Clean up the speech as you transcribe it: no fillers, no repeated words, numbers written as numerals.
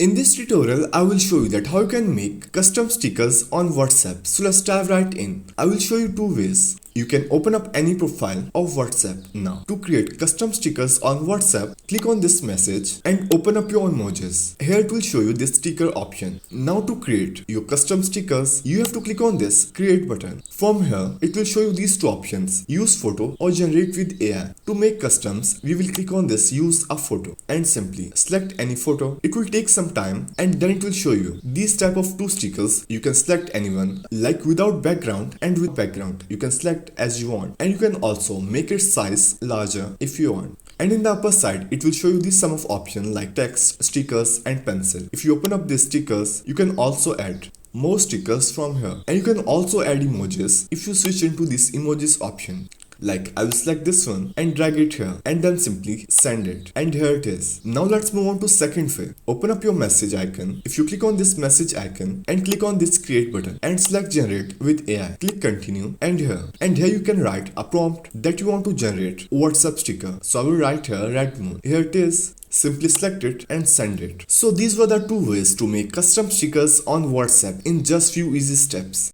In this tutorial, I will show you that how you can make custom stickers on WhatsApp. So let's dive right in. I will show you two ways. You can open up any profile of WhatsApp now. To create custom stickers on WhatsApp, click on this message and open up your emojis. Here it will show you this sticker option. Now to create your custom stickers, you have to click on this create button. From here, it will show you these two options, use photo or generate with AI. To make customs, we will click on this use a photo and simply select any photo. It will take some time and then it will show you these type of two stickers. You can select anyone, like without background and with background. You can select as you want, and you can also make its size larger if you want. And in the upper side, it will show you the sum of options like text, stickers and pencil. If you open up these stickers, you can also add more stickers from here, and you can also add emojis if you switch into this emojis option. Like I will select this one and drag it here and then simply send it, and here it is. Now let's move on to second way. Open up your message icon. If you click on this message icon and click on this create button and select generate with AI, click continue, and here you can write a prompt that you want to generate WhatsApp sticker. So I will write here red moon. Here it is. Simply select it and send it. So these were the two ways to make custom stickers on WhatsApp in just few easy steps.